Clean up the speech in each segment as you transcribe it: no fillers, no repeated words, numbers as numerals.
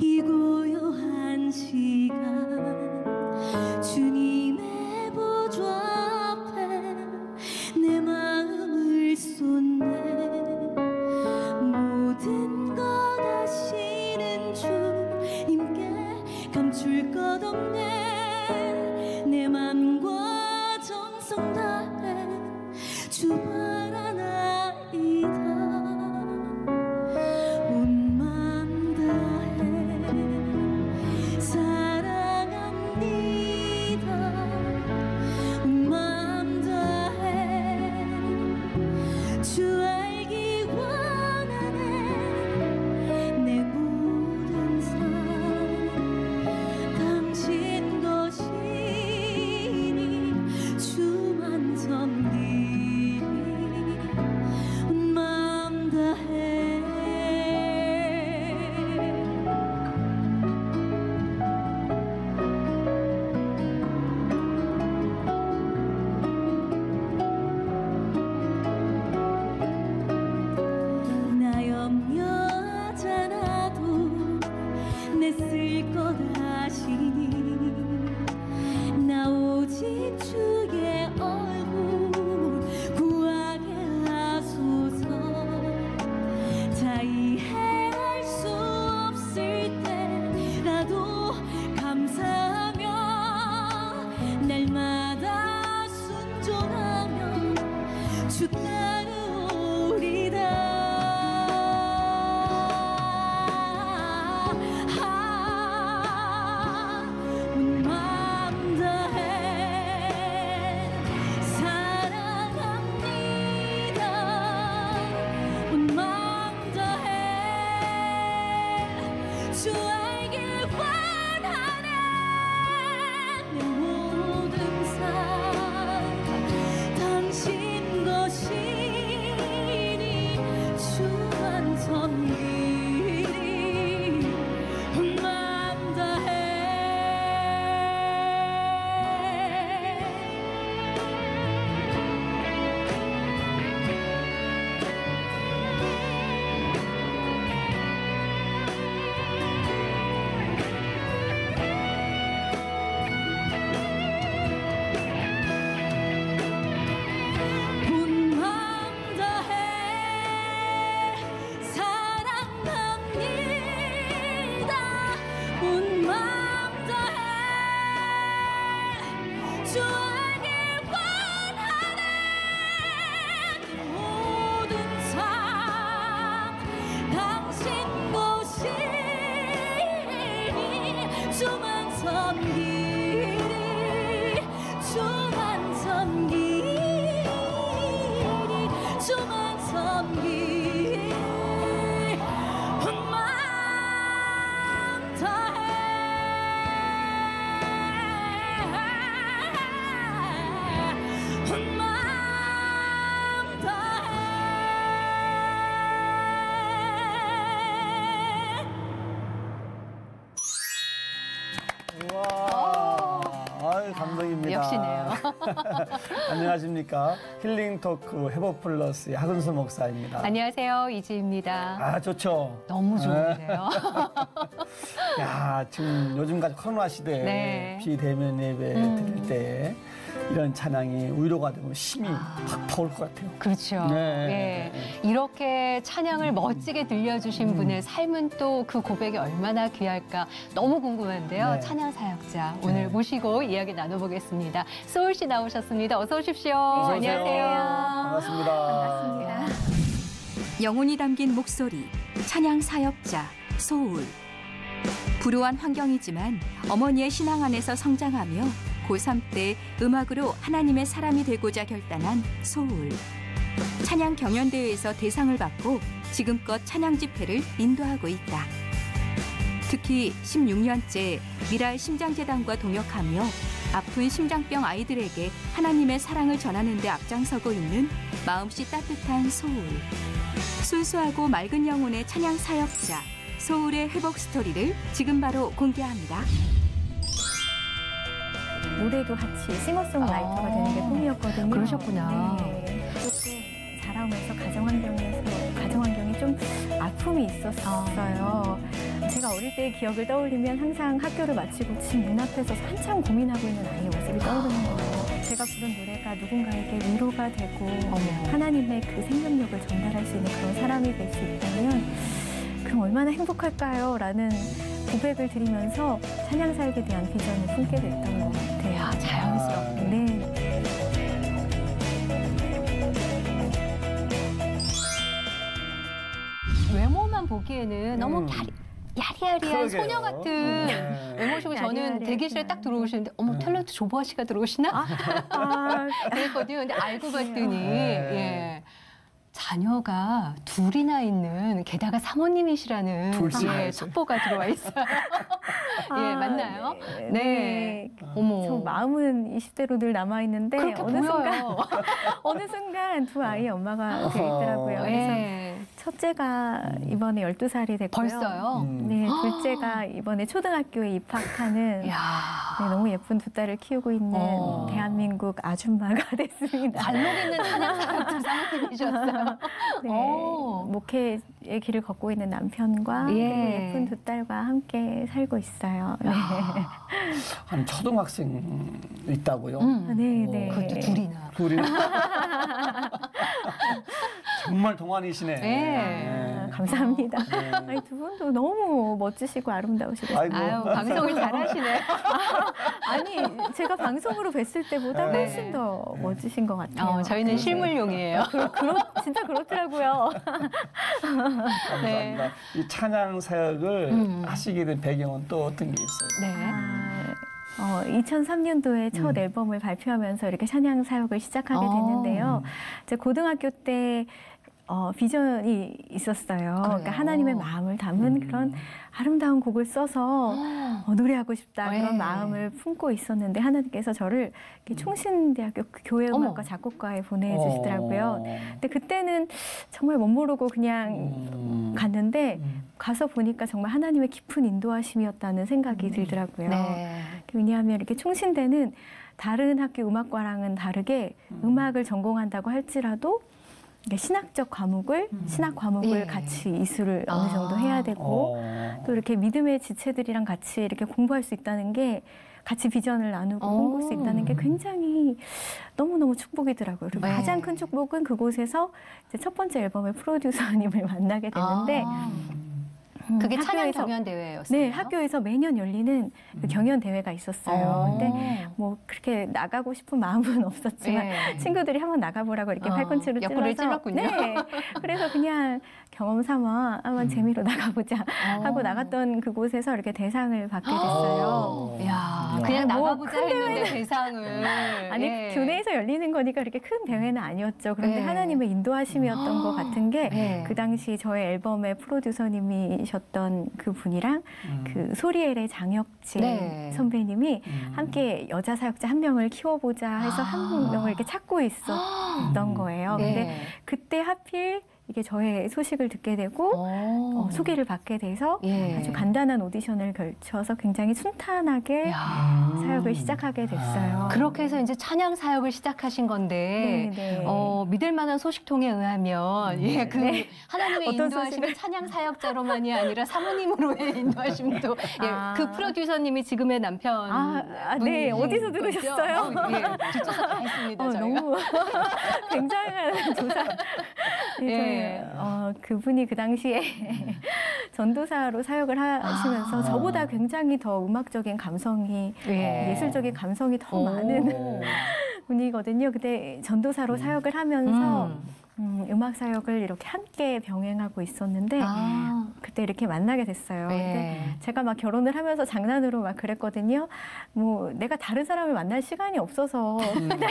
이 고요한 시간 주님의 보좌 앞에 내 마음을 쏟네. 모든 것 아시는 주님께 감출 것 없네. 내 맘과 정성 다해 주 바라나이다. 온 맘 다해 사랑합니다. 온 맘 다해 주 알기 원하네. 내 모든 삶 당신 것이니 주만 섬기리. 온 맘 다해 나 염려하지 않아도 내 쓸 것 아시니. 나 오직 주의 얼굴 구하게 하소서. 다 이해할 수 없을 때라도 감사하며 날마다 순종하며 주 따르오리다. 온 맘 다해 사랑합니다. 온 맘 다해 주 알길 원하네. 내 모든 삶 당신 것이니 주만 섬기리. 온 맘 다해 온 맘 다해 사랑합니다. 온 맘 다해 주 알길 원하네. 내 모든 삶 당신 것이니 주만 섬기리. 주만 섬기리. 주만 섬기리. 온 맘 다해 온 맘 다해. 와, 아유, 감동입니다. 역시네요. 안녕하십니까. 힐링 토크 회복 플러스의 하근수 목사입니다. 안녕하세요. 이지입니다. 아, 좋죠. 너무 좋은데요. 야, 지금 요즘까지 코로나 시대에 네. 비대면 예배 드릴 때 이런 찬양이 위로가 되면 힘이 팍팍 올 것 같아요. 그렇죠. 네. 예. 이렇게 찬양을 멋지게 들려주신 분의 삶은 또 그 고백이 얼마나 귀할까 너무 궁금한데요. 네. 찬양 사역자 오늘 네. 모시고 이야기 나눠보겠습니다. 소울 씨 나오셨습니다. 어서 오십시오. 어서 오세요. 안녕하세요. 반갑습니다. 영혼이 담긴 목소리, 찬양 사역자, 소울. 불우한 환경이지만 어머니의 신앙 안에서 성장하며 고3 때 음악으로 하나님의 사람이 되고자 결단한 소울. 찬양 경연대회에서 대상을 받고 지금껏 찬양 집회를 인도하고 있다. 특히 16년째 미랄 심장재단과 동역하며 아픈 심장병 아이들에게 하나님의 사랑을 전하는 데 앞장서고 있는 마음씨 따뜻한 소울. 순수하고 맑은 영혼의 찬양 사역자, 소울의 회복 스토리를 지금 바로 공개합니다. 노래도 같이 싱어송라이터가 되는 게 꿈이었거든요. 그러셨구나. 네. 조금 자라오면서 가정 환경이 좀 아픔이 있었어요. 제가 어릴 때의 기억을 떠올리면 항상 학교를 마치고 집 문 앞에서 한참 고민하고 있는 아이의 모습이 떠오르는 거예요. 제가 부른 노래가 누군가에게 위로가 되고 하나님의 그 생명력을 전달할 수 있는 그런 사람이 될 수 있다면 그럼 얼마나 행복할까요? 라는 고백을 드리면서 찬양 사역에 대한 비전을 품게 됐던 것 같아요. 야, 자연스럽게. 네. 외모만 보기에는 너무 야리야리한 그러게요. 소녀 같은 네. 외모시고 저는 야리야리하지 대기실에 딱 않아요. 들어오시는데 어머 탤런트 조보아 씨가 들어오시나? 그랬거든요. 근데 알고 봤더니 네. 예. 자녀가 둘이나 있는 게다가 사모님이시라는 둘째가 첩보가 들어와 있어요. 예, 맞나요? 네. 어머. 저 마음은 20대로 늘 남아있는데 그렇게 보여요. 어느 순간 두 아이의 엄마가 돼 있더라고요. 그래서 예. 첫째가 이번에 12살이 됐고요. 벌써요? 네, 둘째가 이번에 초등학교에 입학하는 이야. 네, 너무 예쁜 두 딸을 키우고 있는 대한민국 아줌마가 됐습니다. 관록 있는 찬양사역자 사모님이셨어요. 네, 오. 목회의 길을 걷고 있는 남편과 예. 그리고 예쁜 두 딸과 함께 살고 있어요. 네, 한 초등학생 있다고요? 네, 네. 그것도 둘이나. 둘이 정말 동안이시네. 네. 감사합니다. 네. 아니, 두 분도 너무 멋지시고 아름다우시고. 아이고. 아유, 방송을 잘하시네. 아니, 제가 방송으로 뵀을 때보다 네. 훨씬 더 멋지신 것 같아요. 저희는 실물용이에요. 진짜 그렇더라고요. 감사합니다. 네. 이 찬양 사역을 하시게 된 배경은 또 어떤 게 있어요? 네. 2003년도에 첫 앨범을 발표하면서 이렇게 찬양 사역을 시작하게 됐는데요. 제 고등학교 때 비전이 있었어요. 그러니까 하나님의 마음을 담은 그런 아름다운 곡을 써서 노래하고 싶다 네. 그런 마음을 품고 있었는데 하나님께서 저를 이렇게 총신대학교 교회음악과 작곡과에 보내주시더라고요. 근데 그때는 정말 못 모르고 그냥 갔는데 가서 보니까 정말 하나님의 깊은 인도하심이었다는 생각이 들더라고요. 네. 왜냐하면 이렇게 총신대는 다른 학교 음악과랑은 다르게 음악을 전공한다고 할지라도 신학적 과목을 신학 과목을 예. 같이 이수를 어느 정도 해야 되고 또 이렇게 믿음의 지체들이랑 같이 이렇게 공부할 수 있다는 게 같이 비전을 나누고 꿈꿀 수 있다는 게 굉장히 너무너무 축복이더라고요. 그리고 네. 가장 큰 축복은 그곳에서 이제 첫 번째 앨범의 프로듀서님을 만나게 됐는데 그게 찬양 학교에서- 경연 대회였어요. 네, 학교에서 매년 열리는 그 경연 대회가 있었어요. 근데 뭐 그렇게 나가고 싶은 마음은 없었지만 네. 친구들이 한번 나가보라고 이렇게 팔꿈치를 옆구리를 찔러서 찔렀군요. 네, 그래서 그냥 경험 삼아 한번 재미로 나가보자 하고 나갔던 그곳에서 이렇게 대상을 받게 됐어요. 야, 야. 그냥 뭐 나가보자 큰 했는데 대상을. 아니 예. 교내에서 열리는 거니까 그렇게 큰 대회는 아니었죠. 그런데 네. 하나님의 인도하심이었던 것 같은 게 네. 그 당시 저의 앨범의 프로듀서님이셨던 그 분이랑 그 소리엘의 장혁재 네. 선배님이 함께 여자 사역자 한 명을 키워보자 해서 한 명을 이렇게 찾고 있었던 거예요. 근데 네. 그때 하필 이게 저의 소식을 듣게 되고 소개를 받게 돼서 예. 아주 간단한 오디션을 걸쳐서 굉장히 순탄하게 야. 사역을 시작하게 됐어요. 그렇게 해서 이제 찬양 사역을 시작하신 건데, 네. 믿을 만한 소식통에 의하면, 예, 그 하나님의 어떤 인도하심은 찬양 사역자로만이 아니라 사모님으로의 인도하심도, 예, 그 프로듀서님이 지금의 남편. 네. 어디서 들으셨어요? 예, 뒷조사 다 했습니다, 저희가. 너무 굉장한 조사. 예. 그분이 그 당시에 전도사로 사역을 하시면서 저보다 굉장히 더 음악적인 감성이 예. 예술적인 감성이 더 많은 분이거든요. 근데 전도사로 사역을 하면서 음악 사역을 이렇게 함께 병행하고 있었는데 그때 이렇게 만나게 됐어요. 네. 근데 제가 막 결혼을 하면서 장난으로 막 그랬거든요. 뭐 내가 다른 사람을 만날 시간이 없어서 맨날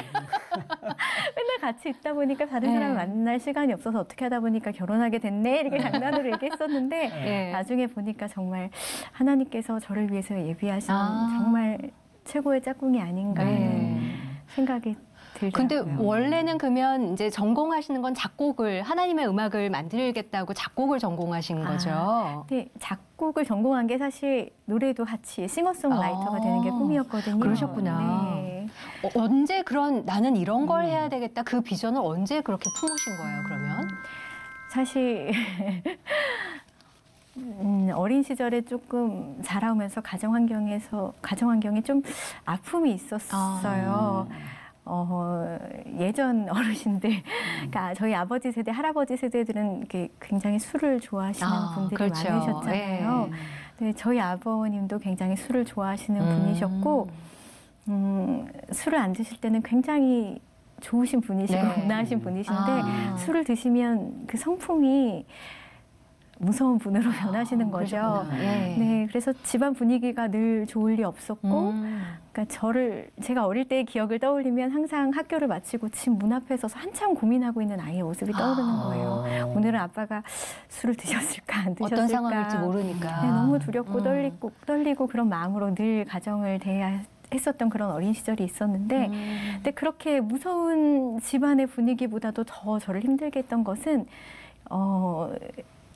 같이 있다 보니까 다른 사람을 만날 시간이 없어서 어떻게 하다 보니까 결혼하게 됐네 이렇게 장난으로 얘기했었는데 네. 나중에 보니까 정말 하나님께서 저를 위해서 예비하신 정말 최고의 짝꿍이 아닌가 하는 생각이 근데 들더라고요. 원래는 그러면 이제 전공하시는 건 작곡을 하나님의 음악을 만들겠다고 작곡을 전공하신 거죠. 네, 작곡을 전공한 게 사실 노래도 같이 싱어송라이터가 되는 게 꿈이었거든요. 그러셨구나. 네. 언제 그런 나는 이런 걸 해야 되겠다 그 비전을 언제 그렇게 품으신 거예요? 그러면? 사실 어린 시절에 조금 자라오면서 가정 환경에 좀 아픔이 있었어요. 예전 어르신들, 그러니까 저희 아버지 세대, 할아버지 세대들은 이렇게 굉장히 술을 좋아하시는 분들이 그렇죠. 많으셨잖아요. 네, 저희 아버님도 굉장히 술을 좋아하시는 분이셨고, 술을 안 드실 때는 굉장히 좋으신 분이시고 온화하신 분이신데 술을 드시면 그 성품이 무서운 분으로 변하시는 거죠. 네, 그래서 집안 분위기가 늘 좋을 리 없었고, 그러니까 제가 어릴 때의 기억을 떠올리면 항상 학교를 마치고 집 문 앞에 서서 한참 고민하고 있는 아이의 모습이 떠오르는 거예요. 오늘은 아빠가 술을 드셨을까 안 드셨을까. 어떤 상황일지 모르니까. 네, 너무 두렵고 떨리고 그런 마음으로 늘 가정을 대해야 했었던 그런 어린 시절이 있었는데, 근데 그렇게 무서운 집안의 분위기보다도 더 저를 힘들게 했던 것은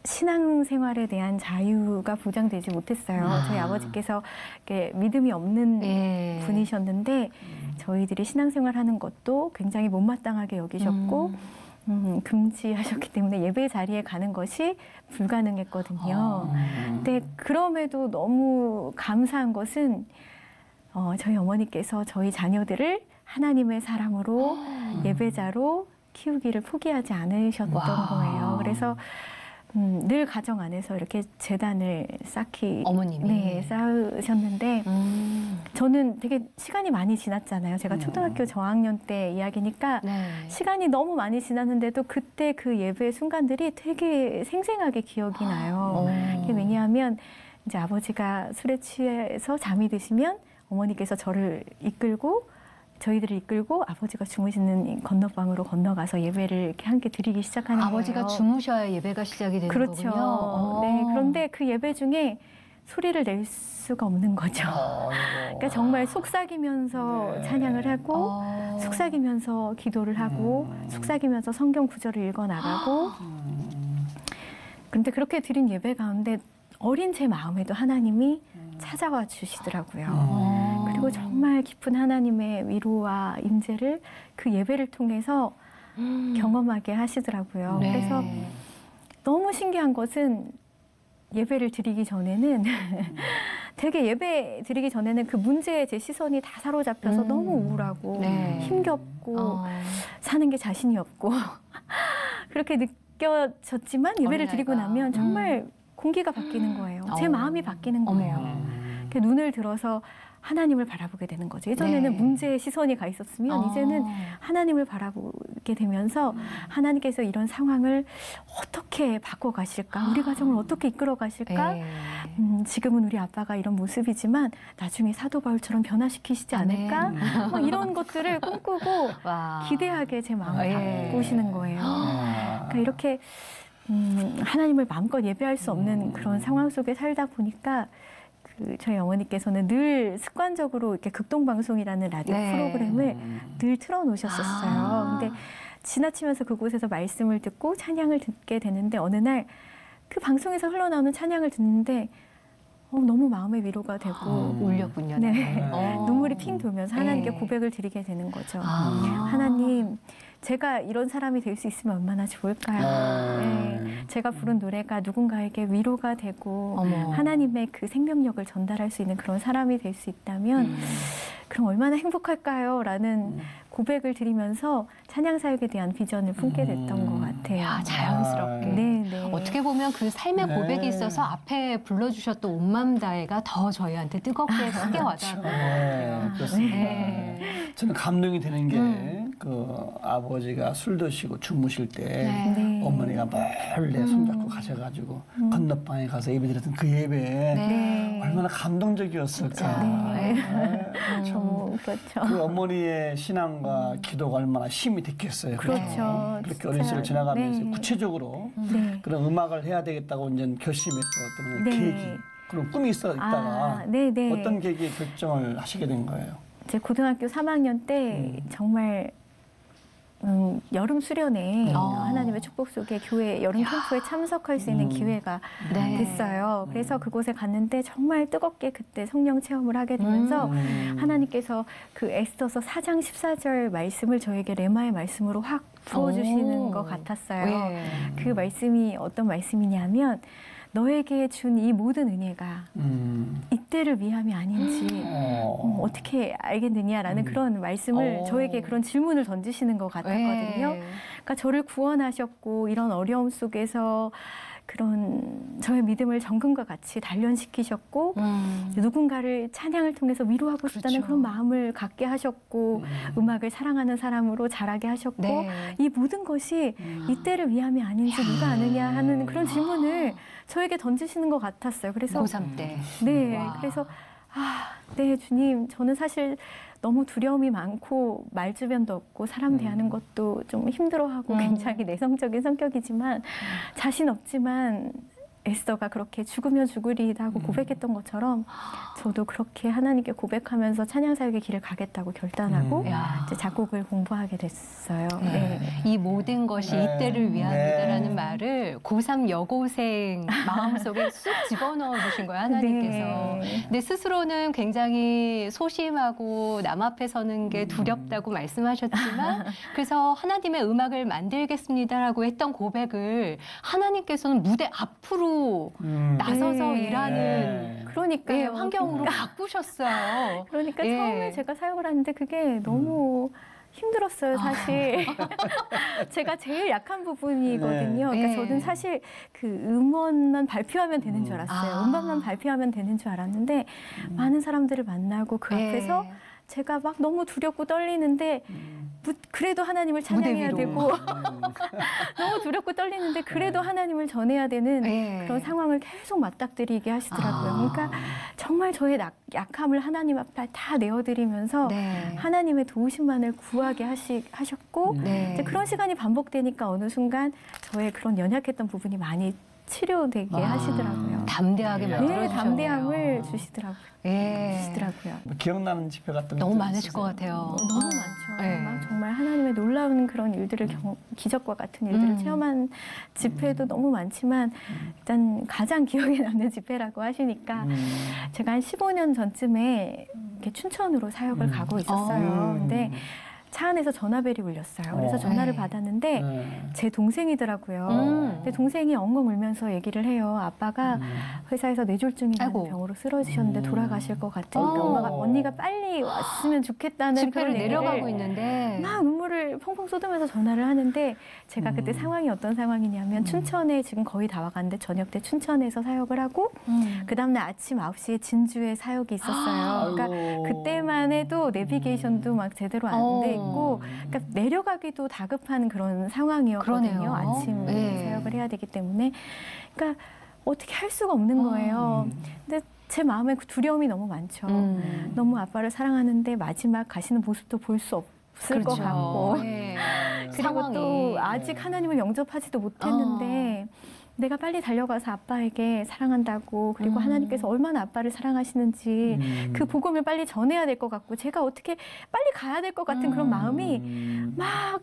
신앙생활에 대한 자유가 보장되지 못했어요. 저희 아버지께서 이렇게 믿음이 없는 분이셨는데 저희들이 신앙생활하는 것도 굉장히 못마땅하게 여기셨고 금지하셨기 때문에 예배 자리에 가는 것이 불가능했거든요. 근데 그럼에도 너무 감사한 것은 저희 어머니께서 저희 자녀들을 하나님의 사람으로 예배자로 키우기를 포기하지 않으셨던 거예요. 그래서 늘 가정 안에서 이렇게 재단을 쌓기 어머님이 쌓으셨는데 저는 되게 시간이 많이 지났잖아요. 제가 초등학교 저학년 때 이야기니까 시간이 너무 많이 지났는데도 그때 그 예배 순간들이 되게 생생하게 기억이 나요. 왜냐하면 이제 아버지가 술에 취해서 잠이 드시면 어머니께서 저희들을 이끌고 아버지가 주무시는 건너방으로 건너가서 예배를 이렇게 함께 드리기 시작하는 아버지가 거예요. 주무셔야 예배가 시작이 되는 그렇죠. 거군요. 네, 그런데 그 예배 중에 소리를 낼 수가 없는 거죠. 그러니까 정말 속삭이면서 찬양을 하고 속삭이면서 기도를 하고 속삭이면서 성경 구절을 읽어 나가고 그런데 그렇게 드린 예배 가운데 어린 제 마음에도 하나님이 찾아와 주시더라고요. 그리고 정말 깊은 하나님의 위로와 임재를 그 예배를 통해서 경험하게 하시더라고요. 그래서 너무 신기한 것은 예배를 드리기 전에는 되게 예배 드리기 전에는 그 문제에 제 시선이 다 사로잡혀서 너무 우울하고 힘겹고 사는 게 자신이 없고 그렇게 느껴졌지만 예배를 드리고 나면 정말 공기가 바뀌는 거예요. 제 마음이 바뀌는 거예요. 눈을 들어서 하나님을 바라보게 되는 거죠. 예전에는 문제에 시선이 가 있었으면 이제는 하나님을 바라보게 되면서 하나님께서 이런 상황을 어떻게 바꿔가실까? 우리 가정을 어떻게 이끌어가실까? 지금은 우리 아빠가 이런 모습이지만 나중에 사도 바울처럼 변화시키시지 않을까? 막 이런 것들을 꿈꾸고 기대하게 제 마음을 바꾸시는 거예요. 그러니까 이렇게 하나님을 마음껏 예배할 수 없는 그런 상황 속에 살다 보니까 저희 어머니께서는 늘 습관적으로 이렇게 극동방송이라는 라디오 프로그램을 늘 틀어놓으셨었어요. 근데 지나치면서 그곳에서 말씀을 듣고 찬양을 듣게 되는데 어느 날 그 방송에서 흘러나오는 찬양을 듣는데 너무 마음의 위로가 되고 울렸군요. 눈물이 핑 돌면서 하나님께 고백을 드리게 되는 거죠. 하나님, 제가 이런 사람이 될 수 있으면 얼마나 좋을까요? 제가 부른 노래가 누군가에게 위로가 되고 하나님의 그 생명력을 전달할 수 있는 그런 사람이 될 수 있다면 그럼 얼마나 행복할까요? 라는 고백을 드리면서 찬양 사역에 대한 비전을 품게 됐던 것 같아요. 자연스럽게. 어떻게 보면 그 삶의 고백이 있어서 앞에 불러주셨던 온맘 다해가 더 저희한테 뜨겁게 크게 와닿았던 것 같아요. 그렇습니다. 저는 감동이 되는 게 그 아버지가 술 드시고 주무실 때 어머니가 몰래 손잡고 가셔가지고 건너방에 가서 예배 드렸던 그 예배 얼마나 감동적이었을까. 그렇죠. 그 어머니의 신앙과 기도가 얼마나 힘이 됐겠어요. 그렇죠. 그렇게 어린 시절 지나가면서 구체적으로 그런 음악을 해야 되겠다고 이제 결심했던 계기, 그런 꿈이 있다가 어떤 계기에 결정을 하시게 된 거예요? 제 고등학교 3학년 때 정말 여름 수련회 하나님의 축복 속에 교회 여름 캠프에 참석할 수 있는 기회가 됐어요. 그래서 그곳에 갔는데 정말 뜨겁게 그때 성령 체험을 하게 되면서 하나님께서 그 에스더서 4장 14절 말씀을 저에게 레마의 말씀으로 확 부어주시는 것 같았어요. 그 말씀이 어떤 말씀이냐면 너에게 준 이 모든 은혜가 이때를 위함이 아닌지 어떻게 알겠느냐라는 그런 말씀을 저에게 그런 질문을 던지시는 것 같았거든요. 그러니까 저를 구원하셨고 이런 어려움 속에서 그런 저의 믿음을 정금과 같이 단련시키셨고 누군가를 찬양을 통해서 위로하고 싶다는 그런 마음을 갖게 하셨고 음악을 사랑하는 사람으로 자라게 하셨고 이 모든 것이 이때를 위함이 아닌지 누가 아느냐 하는 그런 질문을 저에게 던지시는 것 같았어요. 그래서 고3 때. 네, 그래서 네 주님, 저는 사실 너무 두려움이 많고 말주변도 없고 사람 대하는 것도 좀 힘들어하고 굉장히 내성적인 성격이지만 자신 없지만 에스더가 그렇게 죽으면 죽으리이다 하고 고백했던 것처럼 저도 그렇게 하나님께 고백하면서 찬양사역의 길을 가겠다고 결단하고 이제 작곡을 공부하게 됐어요. 네. 이 모든 것이 이때를 위함이다라는 말을 고3 여고생 마음속에 쑥 집어넣어 주신 거예요, 하나님께서. 근데 스스로는 굉장히 소심하고 남 앞에 서는 게 두렵다고 말씀하셨지만 그래서 하나님의 음악을 만들겠습니다라고 했던 고백을 하나님께서는 무대 앞으로 나서서 일하는 그러니까요. 환경으로 바꾸셨어요. 그러니까 처음에 제가 사역을 하는데 그게 너무 힘들었어요, 사실. 제가 제일 약한 부분이거든요. 그러니까 저는 사실 그 음원만 발표하면 되는 줄 알았어요. 음반만 발표하면 되는 줄 알았는데 많은 사람들을 만나고 그 앞에서 제가 막 너무 두렵고 떨리는데 그래도 하나님을 찬양해야 되고 너무 두렵고 떨리는데 그래도 하나님을 전해야 되는 그런 상황을 계속 맞닥뜨리게 하시더라고요. 그러니까 정말 저의 약함을 하나님 앞에 다 내어드리면서 하나님의 도우심만을 구하게 하셨고 이제 그런 시간이 반복되니까 어느 순간 저의 그런 연약했던 부분이 많이 치료되게 하시더라고요. 담대하게 만들어주셨네요. 담대함을 주시더라고요. 뭐 기억나는 집회 같은 너무 많으실 것 같아요. 너무 많죠. 막 정말 하나님의 놀라운 그런 일들을 기적과 같은 일들을 체험한 집회도 너무 많지만 일단 가장 기억에 남는 집회라고 하시니까 제가 한 15년 전쯤에 이렇게 춘천으로 사역을 가고 있었어요. 근데 차 안에서 전화벨이 울렸어요. 그래서 전화를 받았는데 제 동생이더라고요. 근데 동생이 엉엉 울면서 얘기를 해요. 아빠가 회사에서 뇌졸중이라는 병으로 쓰러지셨는데 돌아가실 것 같으니까 언니가 빨리 왔으면 좋겠다는 집회를 내려가고 있는데 막 눈물을 펑펑 쏟으면서 전화를 하는데 제가 그때 상황이 어떤 상황이냐면 춘천에 지금 거의 다 와갔는데 저녁 때 춘천에서 사역을 하고 그 다음날 아침 9시에 진주에 사역이 있었어요. 그러니까 그때만 해도 내비게이션도 막 제대로 안 돼 있고 그러니까 내려가기도 다급한 그런 상황이었거든요. 그러네요. 아침 사역을 해야 되기 때문에 그러니까 어떻게 할 수가 없는 거예요. 근데 제 마음에 두려움이 너무 많죠. 너무 아빠를 사랑하는데 마지막 가시는 모습도 볼 수 없을 것 같고 그리고 또 아직 하나님을 영접하지도 못했는데 내가 빨리 달려가서 아빠에게 사랑한다고 그리고 하나님께서 얼마나 아빠를 사랑하시는지 그 복음을 빨리 전해야 될 것 같고 제가 어떻게 빨리 가야 될 것 같은 그런 마음이 막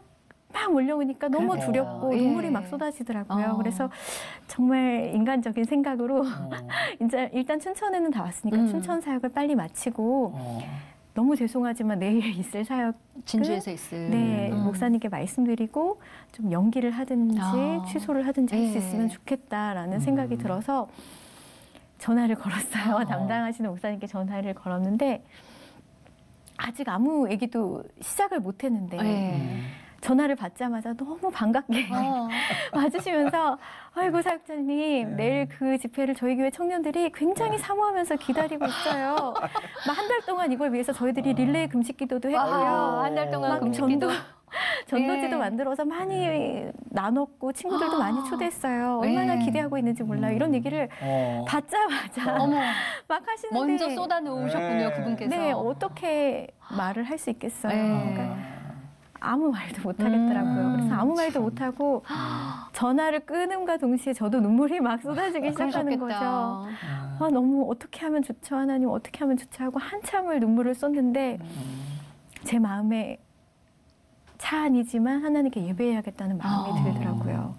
몰려오니까 너무 두렵고 눈물이 막 쏟아지더라고요. 그래서 정말 인간적인 생각으로 일단 춘천에는 다 왔으니까 춘천 사역을 빨리 마치고 너무 죄송하지만 내일 있을 사역 진주에서 있을 목사님께 말씀드리고 좀 연기를 하든지 취소를 하든지 할 수 있으면 좋겠다라는 생각이 들어서 전화를 걸었어요. 담당하시는 목사님께 전화를 걸었는데 아직 아무 얘기도 시작을 못했는데 전화를 받자마자 너무 반갑게 와주시면서 아이고 사역자님 내일 그 집회를 저희 교회 청년들이 굉장히 사모하면서 기다리고 있어요. 막 한 달 동안 이걸 위해서 저희들이 릴레이 금식 기도도 했고요. 한 달 동안 금식 기도. 전도지도 만들어서 많이 나눴고 친구들도 많이 초대했어요. 얼마나 기대하고 있는지 몰라요. 이런 얘기를 받자마자 막 하시는데 먼저 쏟아놓으셨군요. 그분께서. 네. 어떻게 말을 할 수 있겠어요. 그러니까 아무 말도 못하겠더라고요. 그래서 아무 말도 못하고 전화를 끊음과 동시에 저도 눈물이 막 쏟아지기 시작하는 거죠. 너무 어떻게 하면 좋죠 하나님 어떻게 하면 좋죠 하고 한참을 눈물을 쏟는데 제 마음에 차 안이지만 하나님께 예배해야겠다는 마음이 들더라고요.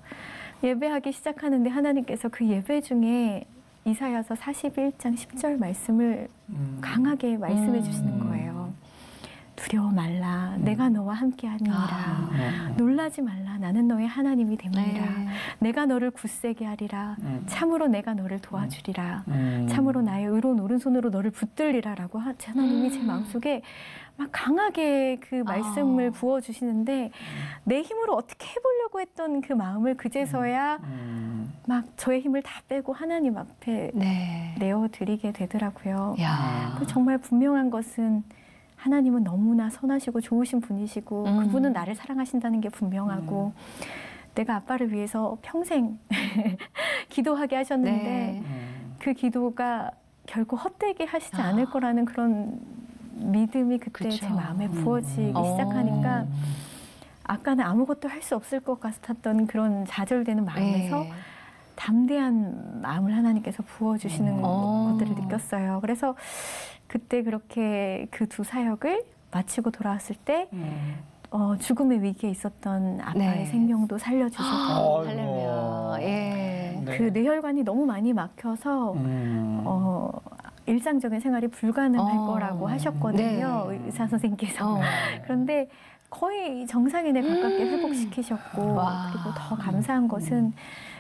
예배하기 시작하는데 하나님께서 그 예배 중에 이사야서 41장 10절 말씀을 강하게 말씀해 주시는 거예요. 두려워 말라. 내가 너와 함께하니라. 놀라지 말라. 나는 너의 하나님이 됨이라. 내가 너를 굳세게 하리라. 참으로 내가 너를 도와주리라. 참으로 나의 의로운 오른손으로 너를 붙들리라라고 하나님이 제 마음속에 막 강하게 그 말씀을 부어주시는데 내 힘으로 어떻게 해보려고 했던 그 마음을 그제서야 막 저의 힘을 다 빼고 하나님 앞에 내어드리게 되더라고요. 정말 분명한 것은 하나님은 너무나 선하시고 좋으신 분이시고 그분은 나를 사랑하신다는 게 분명하고 내가 아빠를 위해서 평생 기도하게 하셨는데 그 기도가 결코 헛되게 하시지 않을 거라는 그런 믿음이 그때 제 마음에 부어지기 시작하니까 아까는 아무것도 할 수 없을 것 같았던 그런 좌절되는 마음에서 담대한 마음을 하나님께서 부어주시는 것들을 느꼈어요. 그래서 그때 그렇게 그 두 사역을 마치고 돌아왔을 때 죽음의 위기에 있었던 아빠의 생명도 살려주셨고 그 뇌혈관이 너무 많이 막혀서 일상적인 생활이 불가능할 거라고 하셨거든요. 의사 선생님께서. 그런데 거의 정상인에 가깝게 회복시키셨고 그리고 더 감사한 것은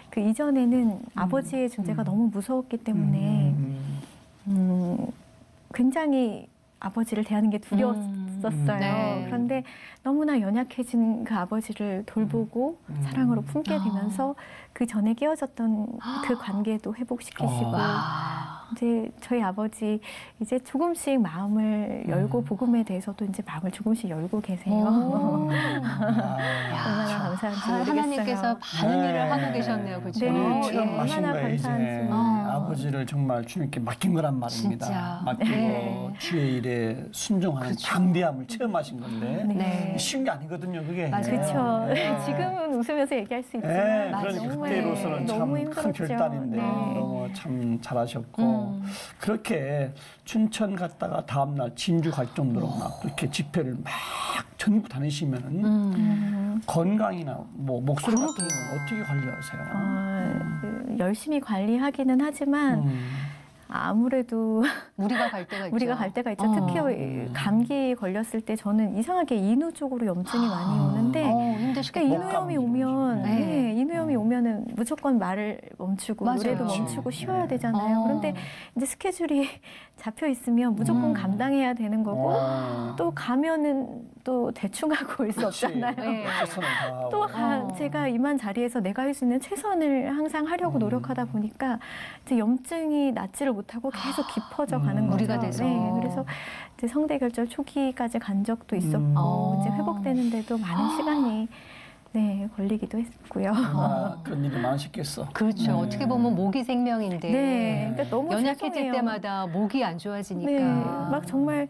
그 이전에는 아버지의 존재가 너무 무서웠기 때문에 굉장히 아버지를 대하는 게 두려웠었어요. 그런데 너무나 연약해진 그 아버지를 돌보고 사랑으로 품게 되면서 그 전에 깨어졌던 그 관계도 회복시키시고 이제 저희 아버지 이제 조금씩 마음을 열고 복음에 대해서도 이제 마음을 조금씩 열고 계세요. 얼마나 감사한지 모르겠어요. 하나님께서 많은 일을 하고 계셨네요, 그렇죠? 얼마나 감사한지. 아버지를 정말 주님께 맡긴 거란 말입니다. 진짜. 맡기고 주의 일에 순종하는 담대함을 체험하신 건데 쉬운 게 아니거든요, 그게. 그렇죠. 지금은 웃으면서 얘기할 수 있지만 그러니까 그때로서는 참 큰 결단인데 너무 참 잘하셨고 그렇게 춘천 갔다가 다음날 진주 갈 정도로 막 이렇게 집회를 막 전국 다니시면은 건강이나 뭐 목소리 같은 건 어떻게 관리하세요? 열심히 관리하기는 하지만 아무래도 무리가 갈 때가 있죠. 무리가 갈 때가 있죠. 특히 감기 걸렸을 때 저는 이상하게 인후 쪽으로 염증이 많이 오는데 힘드시겠다. 인후염이 오면 인후염이 오면은 무조건 말을 멈추고 노래도 멈추고 쉬어야 되잖아요. 그런데 이제 스케줄이 잡혀 있으면 무조건 감당해야 되는 거고 또 가면은 또 대충 하고 올 수 없잖아요. 또 제가 임한 자리에서 내가 할 수 있는 최선을 항상 하려고 노력하다 보니까 이제 염증이 낫지를 못하고 계속 깊어져 가는 거죠. 무리가 돼서. 그래서 이제 성대결절 초기까지 간 적도 있었고 이제 회복되는데도 많은 시간이 걸리기도 했고요. 그런 일이 많으셨겠어. 그렇죠. 어떻게 보면 목이 생명인데 그러니까 너무 연약해질 죄송해요. 때마다 목이 안 좋아지니까. 막 정말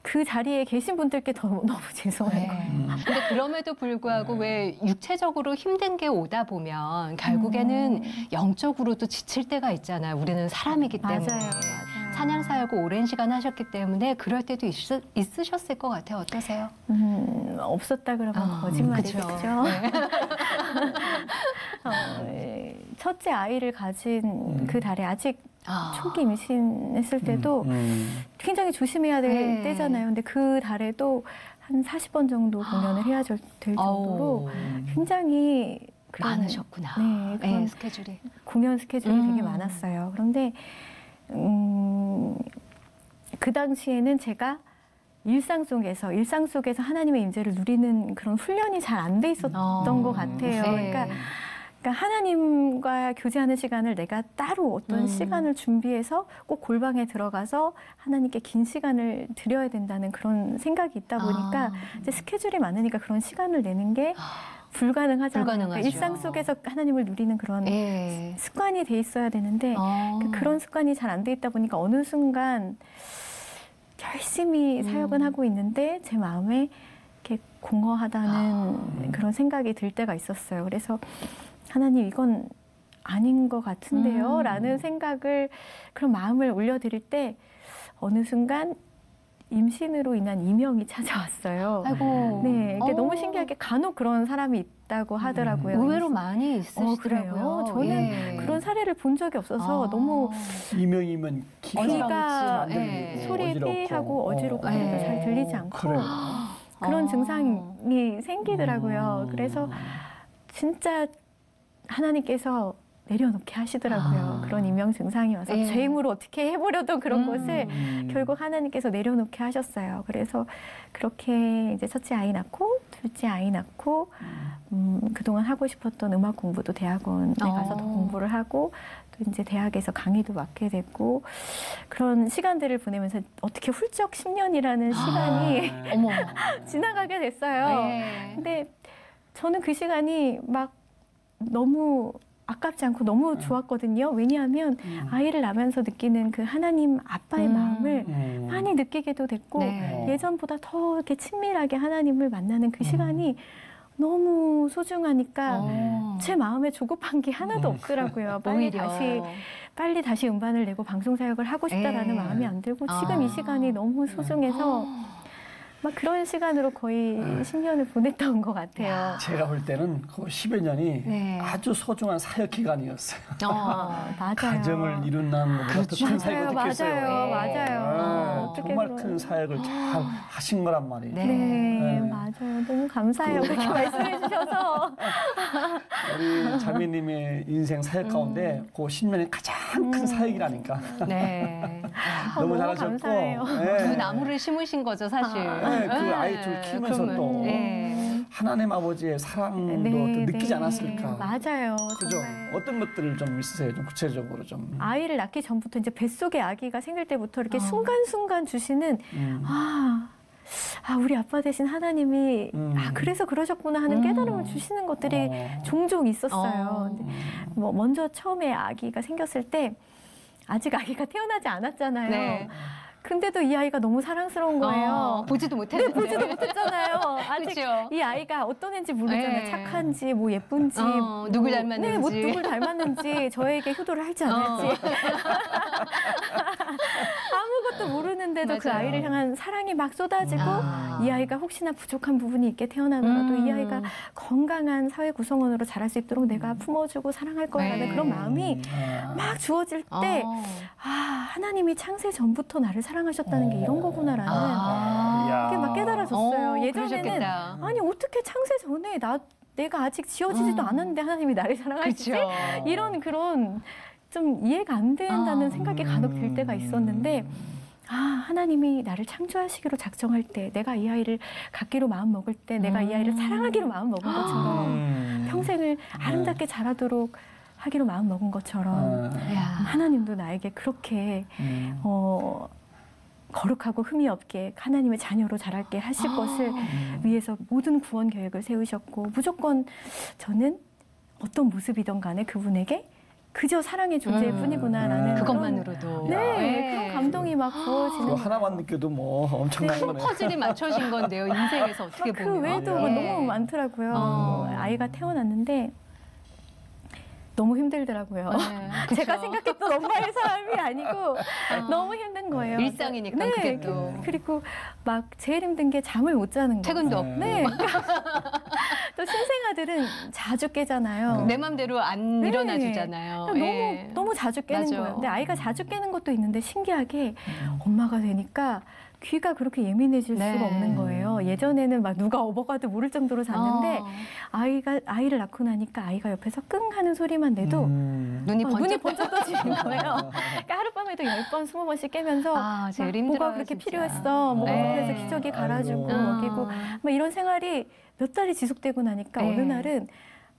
그 자리에 계신 분들께 너무 죄송해요. 근데 그럼에도 불구하고 왜 육체적으로 힘든 게 오다 보면 결국에는 영적으로도 지칠 때가 있잖아요. 우리는 사람이기 때문에. 맞아요. 찬양 사역을 오랜 시간 하셨기 때문에 그럴 때도 있으셨을 것 같아요. 어떠세요? 없었다 그러면 거짓말이겠죠. 첫째 아이를 가진 그 달에 아직 초기 임신했을 때도 굉장히 조심해야 될 때잖아요. 근데 그 달에도 한 40번 정도 공연을 해야 될 정도로 굉장히 많으셨구나. 스케줄이. 공연 스케줄이 되게 많았어요. 그런데 그 당시에는 제가 일상 속에서 하나님의 임재를 누리는 그런 훈련이 잘 안 돼 있었던 것 같아요. 그러니까 하나님과 교제하는 시간을 내가 따로 어떤 시간을 준비해서 꼭 골방에 들어가서 하나님께 긴 시간을 드려야 된다는 그런 생각이 있다 보니까 이제 스케줄이 많으니까 그런 시간을 내는 게 불가능하잖아요. 그러니까 일상 속에서 하나님을 누리는 그런 습관이 돼 있어야 되는데 그런 습관이 잘 안 돼 있다 보니까 어느 순간 열심히 사역은 하고 있는데 제 마음에 이렇게 공허하다는 그런 생각이 들 때가 있었어요. 그래서 하나님 이건 아닌 것 같은데요? 라는 생각을 그런 마음을 올려드릴 때 어느 순간 임신으로 인한 이명이 찾아왔어요. 아이고. 네, 이게 너무 신기하게 간혹 그런 사람이 있다고 하더라고요. 의외로 많이 있으시더라고요. 그래요? 저는 예. 그런 사례를 본 적이 없어서 너무 이명이면 귀가 안 소리에 어지럽고. 삐하고 어지럽고 예. 잘 들리지 않고 그래요. 그런 증상이 생기더라고요. 그래서 진짜 하나님께서 내려놓게 하시더라고요. 그런 이명 증상이 와서 예. 제 힘으로 어떻게 해보려던 그런 것을 결국 하나님께서 내려놓게 하셨어요. 그래서 그렇게 이제 첫째 아이 낳고 둘째 아이 낳고 그동안 하고 싶었던 음악 공부도 대학원에 가서 더 공부를 하고 또 이제 대학에서 강의도 맡게 됐고 그런 시간들을 보내면서 어떻게 훌쩍 10년이라는 시간이 어머. 지나가게 됐어요. 네. 근데 저는 그 시간이 막 너무 아깝지 않고 너무 좋았거든요. 왜냐하면 아이를 낳으면서 느끼는 그 하나님 아빠의 마음을 많이 느끼게도 됐고 네. 예전보다 더 이렇게 친밀하게 하나님을 만나는 그 시간이 너무 소중하니까 제 마음에 조급한 게 하나도 없더라고요. 빨리 다시 음반을 내고 방송 사역을 하고 싶다라는 마음이 안 들고 지금 이 시간이 너무 소중해서 막 그런 시간으로 거의 10년을 보냈던 것 같아요. 제가 볼 때는 그 10여 년이 아주 소중한 사역 기간이었어요. 맞아요. 가정을 이룬다는 것보다 더 큰 사역을 느꼈어요. 맞아요. 정말 큰 사역을 잘 하신 거란 말이에요. 네, 맞아요. 너무 감사해요. 그렇게 말씀해 주셔서. 우리 자매님의 인생 사역 가운데 그 10년이 가장 큰 사역이라니까. 네. 너무 잘하셨고. 감사해요. 그 나무를 심으신 거죠, 사실. 그 아이 둘 키우면서 또 하나님 아버지의 사랑도 또 느끼지 않았을까. 맞아요. 그죠? 정말. 어떤 것들을 좀 있으세요? 좀 구체적으로 좀. 아이를 낳기 전부터 이제 뱃속에 아기가 생길 때부터 이렇게 순간순간 주시는 우리 아빠 대신 하나님이 그래서 그러셨구나 하는 깨달음을 주시는 것들이 종종 있었어요. 뭐 먼저 처음에 아기가 생겼을 때 아직 아기가 태어나지 않았잖아요. 네. 근데도 이 아이가 너무 사랑스러운 거예요. 보지도 못했는데. 네, 보지도 못했잖아요. 아직 그쵸? 이 아이가 어떤 애인지 모르잖아요. 네. 착한지, 뭐 예쁜지, 누굴 닮았는지. 네, 뭐 누굴 닮았는지, 저에게 효도를 할지 안 할지. 아무것도 모르는데도 그 맞아요. 아이를 향한 사랑이 막 쏟아지고 이 아이가 혹시나 부족한 부분이 있게 태어나더라도 이 아이가 건강한 사회 구성원으로 자랄 수 있도록 내가 품어주고 사랑할 거라는 그런 마음이 막 주어질 때 하나님이 창세 전부터 나를 사랑하셨다는 게 이런 거구나라는 게 막 깨달아졌어요. 예전에는 그러셨겠다. 아니 어떻게 창세 전에 내가 아직 지어지지도 않았는데 하나님이 나를 사랑하시지? 그쵸. 이런 그런 좀 이해가 안 된다는 생각이 간혹 들 때가 있었는데 하나님이 나를 창조하시기로 작정할 때 내가 이 아이를 갖기로 마음 먹을 때 내가 이 아이를 사랑하기로 마음 먹은 것처럼 평생을 아름답게 자라도록 하기로 마음 먹은 것처럼 하나님도 나에게 그렇게 거룩하고 흠이 없게 하나님의 자녀로 자랄게 하실 것을 위해서 모든 구원 계획을 세우셨고 무조건 저는 어떤 모습이든 간에 그분에게 그저 사랑의 존재일 뿐이구나라는 그것만으로도. 그런 감동이 막 부어지는 그거 하나만 느껴도 뭐 엄청난 거네. 퍼즐이 맞춰진 건데요, 인생에서 어떻게 보면. 그 외에도 너무 많더라고요. 아이가 태어났는데 너무 힘들더라고요. 제가 생각했던 엄마의 삶이 아니고 너무 힘든 거예요. 일상이니까 그게 또. 그리고 막 제일 힘든 게 잠을 못 자는 거예요. 퇴근도 없고. 네. 또 신생아들은 자주 깨잖아요. 내 맘대로 안 일어나 주잖아요. 너무 자주 깨는 맞아. 거예요. 근데 아이가 자주 깨는 것도 있는데 신기하게 엄마가 되니까 귀가 그렇게 예민해질 수가 없는 거예요. 예전에는 막 누가 업어가도 모를 정도로 잤는데 아이를 낳고 나니까 아이가 옆에서 끙 하는 소리만 내도 눈이 번쩍 떠지는 거예요. 그러니까 하룻밤에도 10번, 20번씩 깨면서 제일 뭐가 그렇게 필요했어. 뭐가 필요해서 기저귀 갈아주고 먹이고 막 이런 생활이 몇 달이 지속되고 나니까 어느 날은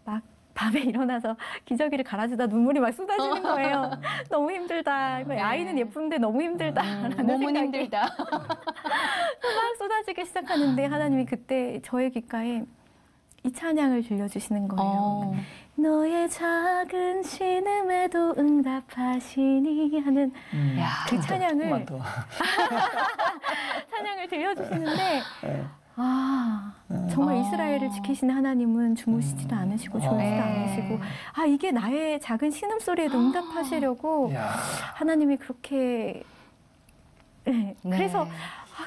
막 밤에 일어나서 기저귀를 갈아주다 눈물이 막 쏟아지는 거예요. 너무 힘들다. 아이는 예쁜데 너무 힘들다라는 몸은 생각이 힘들다. 막 쏟아지기 시작하는데 하나님이 그때 저의 귓가에 이 찬양을 들려주시는 거예요. 너의 작은 신음에도 응답하시니 하는 그 찬양을 들려주시는데 정말 이스라엘을 지키시는 하나님은 주무시지도 않으시고 졸지도 않으시고 이게 나의 작은 신음소리에도 응답하시려고 하나님이 그렇게 그래서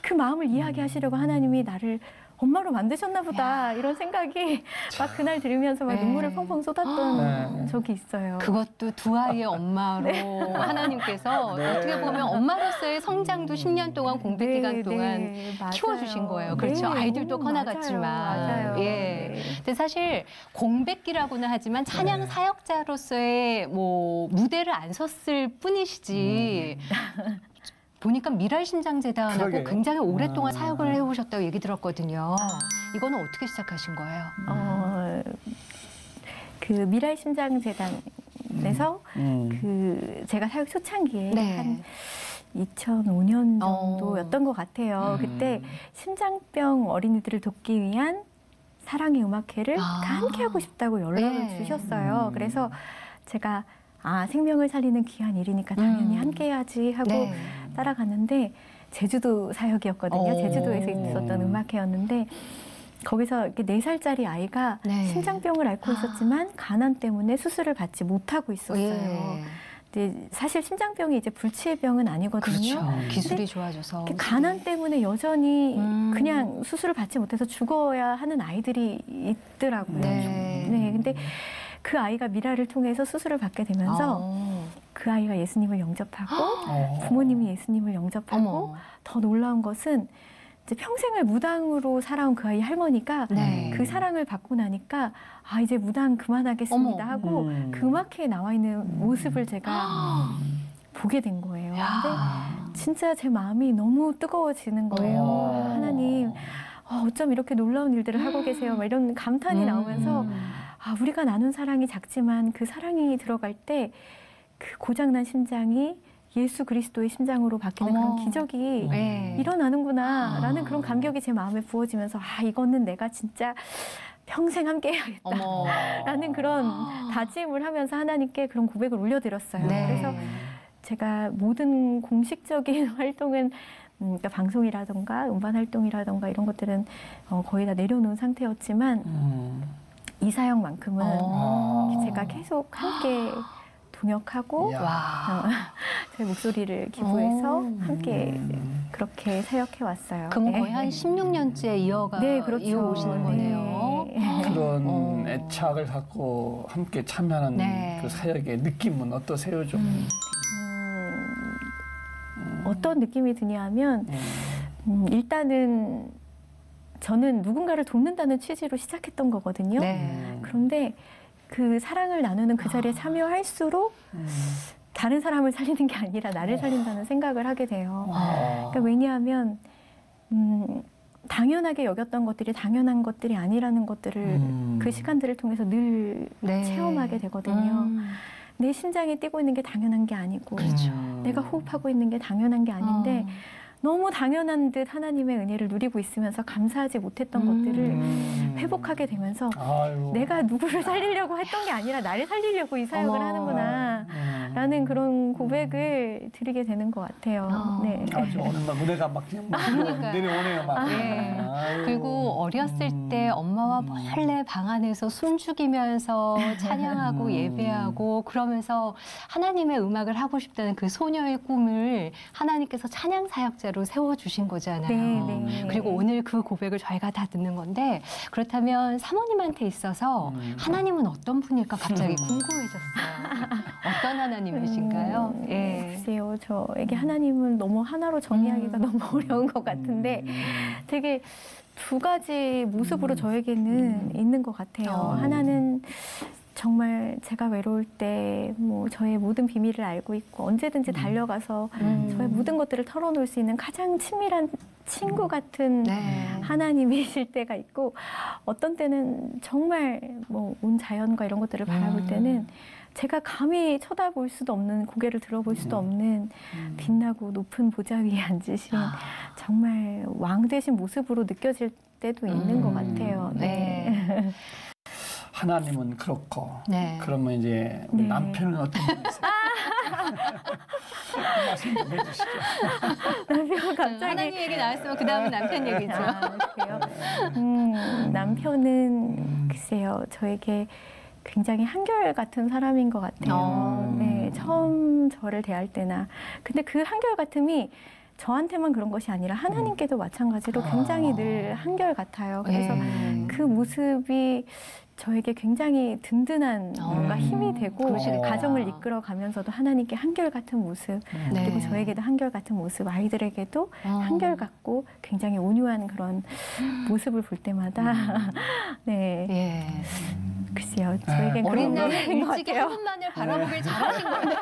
그 마음을 이야기하시려고 하나님이 나를 엄마로 만드셨나 보다 이런 생각이 막 그날 들으면서 막 눈물을 펑펑 쏟았던 적이 있어요. 그것도 두 아이의 엄마로 하나님께서 어떻게 보면 엄마로서의 성장도 10년 동안 공백 기간 동안 키워주신 거예요. 그렇죠. 아이들도 커나갔지만. 맞아요. 예. 근데 사실 공백기라고는 하지만 찬양 사역자로서의 뭐 무대를 안 섰을 뿐이시지. 보니까 미랄심장재단하고 그러게요. 굉장히 오랫동안 사역을 해오셨다고 얘기 들었거든요. 이거는 어떻게 시작하신 거예요? 그 미랄심장재단에서 그 제가 사역 초창기에 한 2005년 정도였던 것 같아요. 그때 심장병 어린이들을 돕기 위한 사랑의 음악회를 함께 하고 싶다고 연락을 주셨어요. 그래서 제가 생명을 살리는 귀한 일이니까 당연히 함께 해야지 하고 따라갔는데 제주도 사역이었거든요. 제주도에서 있었던 음악회였는데 거기서 이렇게 4살짜리 아이가 심장병을 앓고 있었지만 가난 때문에 수술을 받지 못하고 있었어요. 근데 사실 심장병이 이제 불치의 병은 아니거든요. 그렇죠. 기술이 좋아져서. 가난 때문에 여전히 그냥 수술을 받지 못해서 죽어야 하는 아이들이 있더라고요. 근데 그 아이가 미라를 통해서 수술을 받게 되면서 그 아이가 예수님을 영접하고 부모님이 예수님을 영접하고 더 놀라운 것은 이제 평생을 무당으로 살아온 그 아이 할머니가 그 사랑을 받고 나니까 이제 무당 그만하겠습니다 하고 그 음악회에 나와 있는 모습을 제가 보게 된 거예요. 근데 진짜 제 마음이 너무 뜨거워지는 거예요. 하나님 어쩜 이렇게 놀라운 일들을 하고 계세요. 막 이런 감탄이 나오면서 우리가 나눈 사랑이 작지만 그 사랑이 들어갈 때 그 고장난 심장이 예수 그리스도의 심장으로 바뀌는 그런 기적이 일어나는구나 라는 그런 감격이 제 마음에 부어지면서 이거는 내가 진짜 평생 함께 해야겠다 라는 그런 다짐을 하면서 하나님께 그런 고백을 올려드렸어요. 그래서 제가 모든 공식적인 활동은 그러니까 방송이라던가 음반 활동이라던가 이런 것들은 거의 다 내려놓은 상태였지만 이 사역만큼은 제가 계속 함께 동역하고 제 목소리를 기부해서 함께 그렇게 사역해 왔어요. 그럼 거의 한 16년째 그렇죠. 이어오시는 거네요. 그런 애착을 갖고 함께 참여하는 그 사역의 느낌은 어떠세요? 좀? 어떤 느낌이 드냐 하면 일단은 저는 누군가를 돕는다는 취지로 시작했던 거거든요. 그런데 그 사랑을 나누는 그 자리에 참여할수록 다른 사람을 살리는 게 아니라 나를 살린다는 생각을 하게 돼요. 그러니까 왜냐하면 당연하게 여겼던 것들이 당연한 것들이 아니라는 것들을 그 시간들을 통해서 늘 체험하게 되거든요. 내 심장이 뛰고 있는 게 당연한 게 아니고 내가 호흡하고 있는 게 당연한 게 아닌데 너무 당연한 듯 하나님의 은혜를 누리고 있으면서 감사하지 못했던 것들을 회복하게 되면서 내가 누구를 살리려고 했던 게 아니라 나를 살리려고 이 사역을 하는구나 라는 그런 고백을 드리게 되는 것 같아요. 아주 오늘 막 무대가 막 그냥 내려오네요. 막. 그리고 어렸을 때 엄마와 몰래 방 안에서 숨죽이면서 찬양하고 예배하고 그러면서 하나님의 음악을 하고 싶다는 그 소녀의 꿈을 하나님께서 찬양 사역자로 세워주신 거잖아요. 그리고 오늘 그 고백을 저희가 다 듣는 건데 그렇다면 사모님한테 있어서 하나님은 어떤 분일까 갑자기 궁금해졌어요. 어떤 하나님이신가요? 글쎄요. 저에게 하나님은 너무 하나로 정의하기가 너무 어려운 것 같은데 되게 두 가지 모습으로 저에게는 있는 것 같아요. 하나는 정말 제가 외로울 때 뭐 저의 모든 비밀을 알고 있고 언제든지 달려가서 저의 모든 것들을 털어놓을 수 있는 가장 친밀한 친구 같은 하나님이실 때가 있고 어떤 때는 정말 뭐 온 자연과 이런 것들을 바라볼 때는 제가 감히 쳐다볼 수도 없는 고개를 들어볼 수도 없는 빛나고 높은 보좌 위에 앉으신 정말 왕 되신 모습으로 느껴질 때도 있는 것 같아요. 하나님은 그렇고 그러면 이제 우리 남편은 어떤 분이세요? 말씀 좀 해주시죠. 남편 갑자기 하나님 얘기 나왔으면 그 다음은 남편 얘기죠. 그래요? 남편은 글쎄요 저에게 굉장히 한결같은 사람인 것 같아요. 처음 저를 대할 때나 근데 그 한결같음이 저한테만 그런 것이 아니라 하나님께도 마찬가지로 굉장히 늘 한결같아요. 그래서 그 모습이 저에게 굉장히 든든한 뭔가 힘이 되고 가정을 이끌어가면서도 하나님께 한결같은 모습 그리고 저에게도 한결같은 모습 아이들에게도 한결같고 굉장히 온유한 그런 모습을 볼 때마다 네. 글쎄요. 저에겐 어린 그런 날에 것 일찍이 같아요. 하늘만을 바라보길 잘하신 거네요.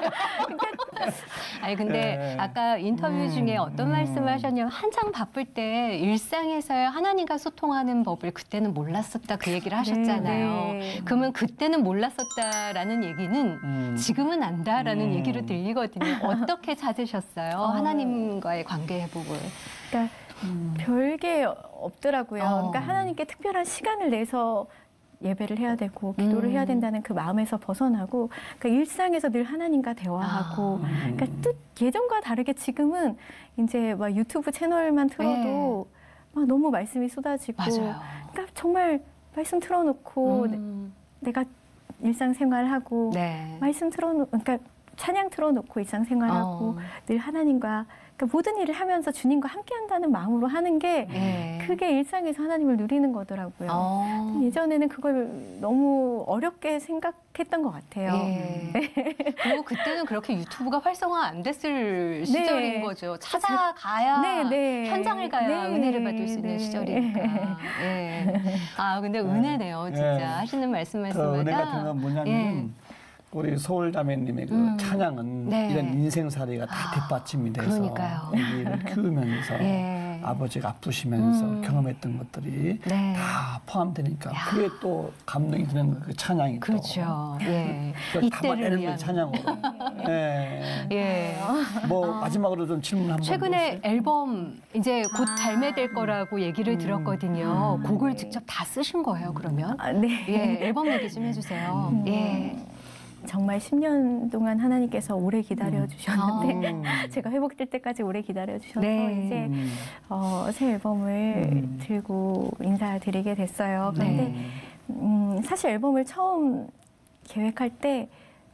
아니 근데 아까 인터뷰 중에 어떤 말씀을 하셨냐면 한창 바쁠 때 일상에서의 하나님과 소통하는 법을 그때는 몰랐었다 그 얘기를 하셨잖아요. 네. 그러면 그때는 몰랐었다라는 얘기는 지금은 안다라는 얘기로 들리거든요. 어떻게 찾으셨어요? 하나님과의 관계 회복을. 그러니까 별게 없더라고요. 그러니까 하나님께 특별한 시간을 내서 예배를 해야 되고 기도를 해야 된다는 그 마음에서 벗어나고 그러니까 일상에서 늘 하나님과 대화하고 그러니까 예전과 다르게 지금은 이제 막 유튜브 채널만 틀어도 막 너무 말씀이 쏟아지고 맞아요. 그러니까 정말 말씀 틀어놓고 내가 일상생활하고 말씀 틀어놓고 그러니까 찬양 틀어놓고 일상생활하고 늘 하나님과 그러니까 모든 일을 하면서 주님과 함께한다는 마음으로 하는 게 그게 일상에서 하나님을 누리는 거더라고요. 예전에는 그걸 너무 어렵게 생각했던 것 같아요. 그리고 그때는 그렇게 유튜브가 활성화 안 됐을 시절인 거죠. 찾아가야 현장을 가야 은혜를 받을 수 있는 시절이니까. 아 근데 은혜네요, 진짜 하시는 말씀마다. 은혜 같은 건 뭐냐면 우리 서울 자매님의 그 찬양은 이런 인생사례가 다 뒷받침이 돼서 우리를 키우면서 아버지가 아프시면서 경험했던 것들이 다 포함되니까 그게 또 감동이 드는 그 찬양이 그렇죠. 이때를 위한 찬양으로. 뭐 마지막으로 좀 질문 한번. 최근에 앨범 이제 곧 발매될 거라고 얘기를 들었거든요. 곡을 직접 다 쓰신 거예요, 그러면? 앨범 얘기 좀 해주세요. 정말 10년 동안 하나님께서 오래 기다려 주셨는데 제가 회복될 때까지 오래 기다려 주셔서 이제 새 앨범을 들고 인사드리게 됐어요. 그런데 사실 앨범을 처음 계획할 때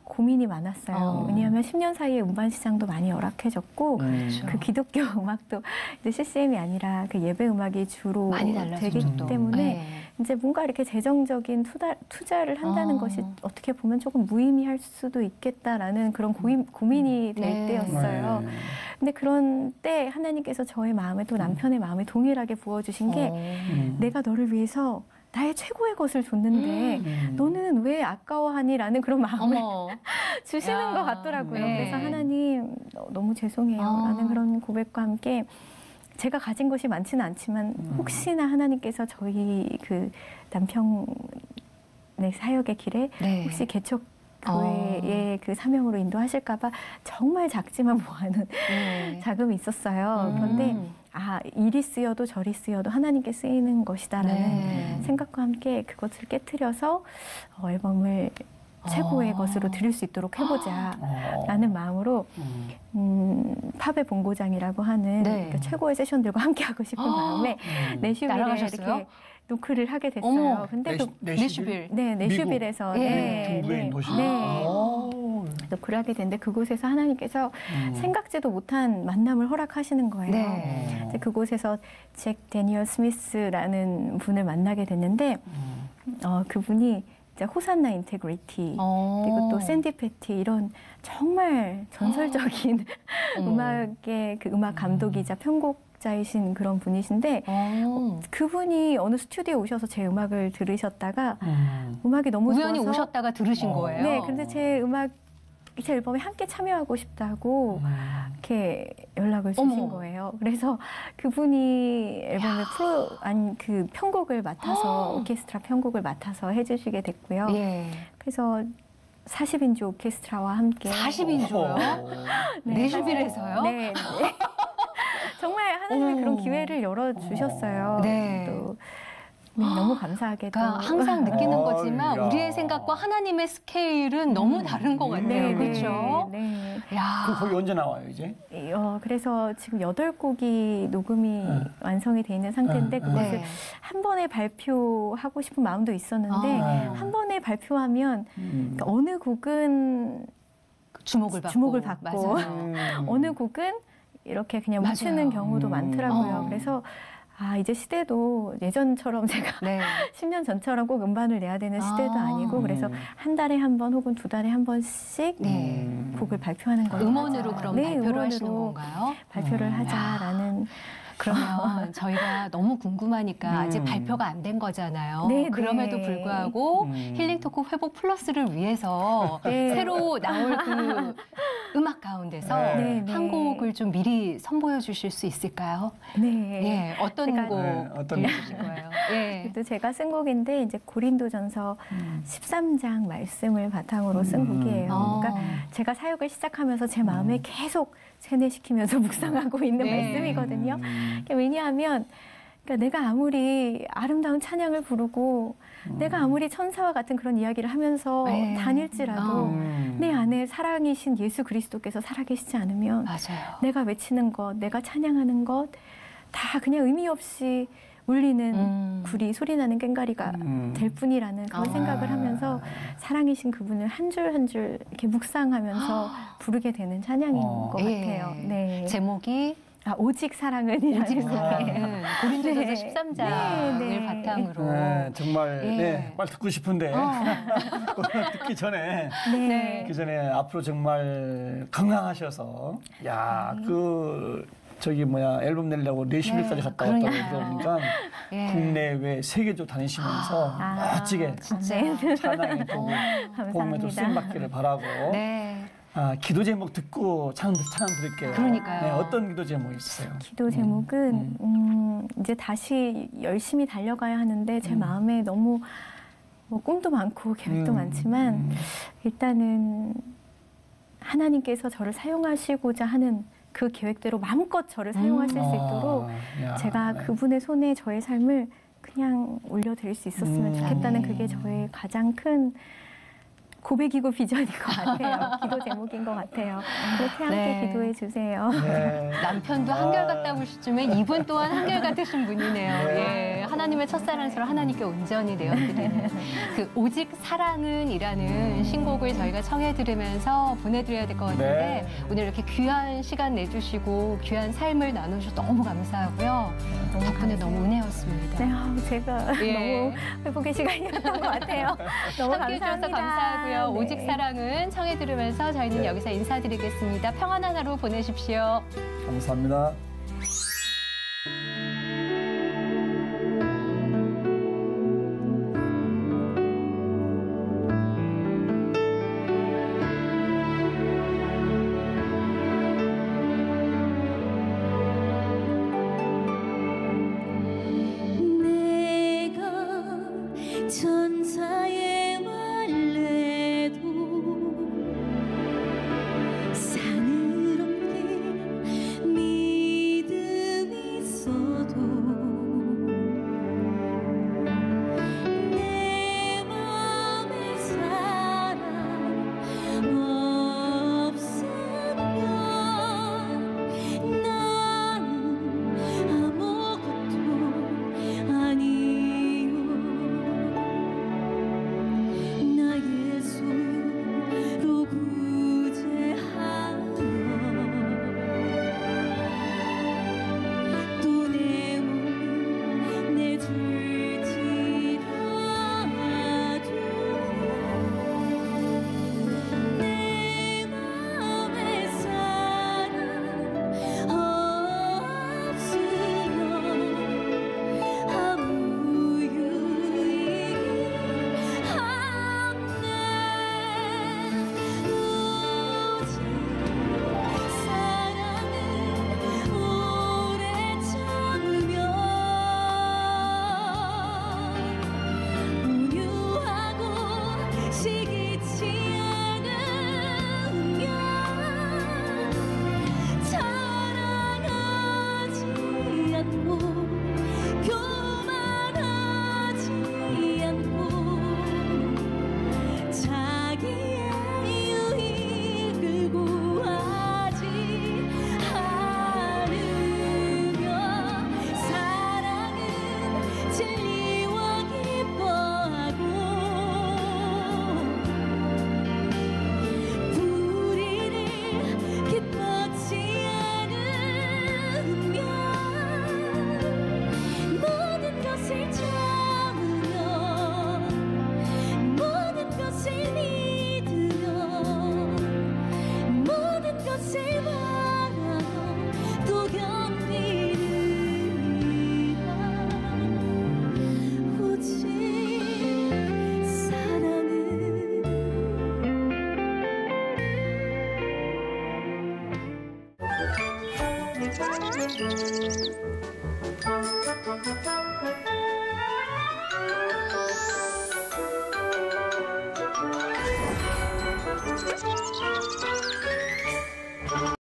고민이 많았어요. 왜냐하면 10년 사이에 음반 시장도 많이 열악해졌고 그 기독교 음악도 이제 CCM이 아니라 그 예배 음악이 주로 되기 때문에 이제 뭔가 이렇게 재정적인 투자를 한다는 것이 어떻게 보면 조금 무의미할 수도 있겠다라는 그런 고민이 될 때였어요. 근데 그런 때 하나님께서 저의 마음에 또 남편의 마음에 동일하게 부어주신 게 내가 너를 위해서 나의 최고의 것을 줬는데 너는 왜 아까워하니라는 그런 마음을 주시는 것 같더라고요. 그래서 하나님 너무 죄송해요 라는 그런 고백과 함께 제가 가진 것이 많지는 않지만 혹시나 하나님께서 저희 그 남편의 사역의 길에 혹시 개척 교회의 그 사명으로 인도하실까봐 정말 작지만 뭐하는 자금이 있었어요. 그런데 이리 쓰여도 저리 쓰여도 하나님께 쓰이는 것이다라는 생각과 함께 그것을 깨트려서 앨범을 최고의 것으로 드릴 수 있도록 해보자라는 마음으로 팝의 본고장이라고 하는 그러니까 최고의 세션들과 함께하고 싶은 마음에 내슈빌에 이렇게 노크를 하게 됐어요. 근데 내슈빌. 내슈빌에서 중부의 도시. 노크를 하게 됐는데 그곳에서 하나님께서 생각지도 못한 만남을 허락하시는 거예요. 이제 그곳에서 잭 데니얼 스미스라는 분을 만나게 됐는데 그분이 호산나 인테그리티 그리고 또 샌디 패티 이런 정말 전설적인 음악의 그 음악 감독이자 편곡자이신 그런 분이신데 그분이 어느 스튜디오에 오셔서 제 음악을 들으셨다가 음악이 너무 우연히 좋아서 오셨다가 들으신 거예요? 네, 근데 제 앨범에 함께 참여하고 싶다고 이렇게 연락을 주신 거예요. 그래서 그분이 앨범의 그 편곡을 맡아서 오케스트라 편곡을 맡아서 해주시게 됐고요. 그래서 40인조 오케스트라와 함께 40인조요? 내슈빌에서요? 네. 정말 하나님의 그런 기회를 열어주셨어요. 또 너무 감사하게도. 그러니까 항상 느끼는 거지만 우리의 생각과 하나님의 스케일은 너무 다른 것 같아요. 그렇죠? 거기 언제 나와요, 이제? 그래서 지금 8곡이 녹음이 완성이 돼 있는 상태인데 그것을 한 번에 발표하고 싶은 마음도 있었는데 한 번에 발표하면 그러니까 어느 곡은 주목을 받고 어느 곡은 이렇게 그냥 맞아요. 묻히는 경우도 많더라고요. 그래서 이제 시대도 예전처럼 제가 네. 10년 전처럼 꼭 음반을 내야 되는 시대도 아니고 그래서 한 달에 한 번 혹은 두 달에 한 번씩 곡을 발표하는 거예요. 음원으로 그럼 발표를 음원으로 하시는 건가요? 발표를 하자라는 그러면 저희가 너무 궁금하니까 아직 발표가 안 된 거잖아요. 네, 그럼에도 네. 불구하고 힐링 토크 회복 플러스를 위해서 네. 새로 나올 그 음악 가운데서 네, 네. 한 곡을 좀 미리 선보여 주실 수 있을까요? 네. 예, 어떤 제가- 곡 어떤 들려주실 거예요? 예. 또 제가 쓴 곡인데 이제 고린도전서 13장 말씀을 바탕으로 쓴 곡이에요. 그러니까 제가 사역을 시작하면서 제 마음에 계속 세뇌시키면서 묵상하고 있는 네. 말씀이거든요. 왜냐하면 그러니까 내가 아무리 아름다운 찬양을 부르고 내가 아무리 천사와 같은 그런 이야기를 하면서 네. 다닐지라도 내 안에 사랑이신 예수 그리스도께서 살아계시지 않으면 맞아요. 내가 외치는 것, 내가 찬양하는 것 다 그냥 의미 없이 울리는 구리 소리나는 꽹과리가 될 뿐이라는 그런 생각을 하면서 사랑이신 그분을 한 줄 한 줄 이렇게 묵상하면서 부르게 되는 찬양인 것 같아요. 네. 제목이 오직 사랑은 오직 이라는 사랑은 고린도전서 네. 13장을 네. 바탕으로 네, 정말 예. 네, 빨리 듣고 싶은데 듣기 전에 네. 듣기 전에 앞으로 정말 건강하셔서 앨범 내려고 4시밀까지 갔다 왔다고 그러니까 예. 국내외 세계적 다니시면서 멋지게 진짜 찬양의 복음에도 쓰임 받기를 바라고 네. 기도 제목 듣고 찬양 드릴게요. 그러니까요. 네, 어떤 기도 제목 있으세요? 기도 제목은 이제 다시 열심히 달려가야 하는데 제 마음에 너무 뭐 꿈도 많고 계획도 많지만 일단은 하나님께서 저를 사용하시고자 하는 그 계획대로 마음껏 저를 사용하실 수 있도록 제가 그분의 손에 저의 삶을 그냥 올려드릴 수 있었으면 좋겠다는 그게 저의 가장 큰 고백이고 비전인 것 같아요. 기도 제목인 것 같아요. 그렇게 함께 네. 기도해 주세요. 네. 남편도 한결같다고 시쯤에 이분 또한 한결같으신 분이네요. 네. 예, 하나님의 첫사랑처럼 하나님께 온전히 되어드리는 그 오직 사랑은이라는 신곡을 저희가 청해 들으면서 보내드려야 될 것 같은데 오늘 이렇게 귀한 시간 내주시고 귀한 삶을 나누셔서 너무 감사하고요. 덕분에 너무 은혜였습니다. 네, 제가 예. 너무 회복의 시간이었던 것 같아요. 너무 함께해 주셔서 감사합니다. 감사하고요. 네. 오직 사랑은 청해 들으면서 저희는 여기서 인사드리겠습니다. 평안한 하루 보내십시오. 감사합니다. 내가 천사의 말래도 산을 옮길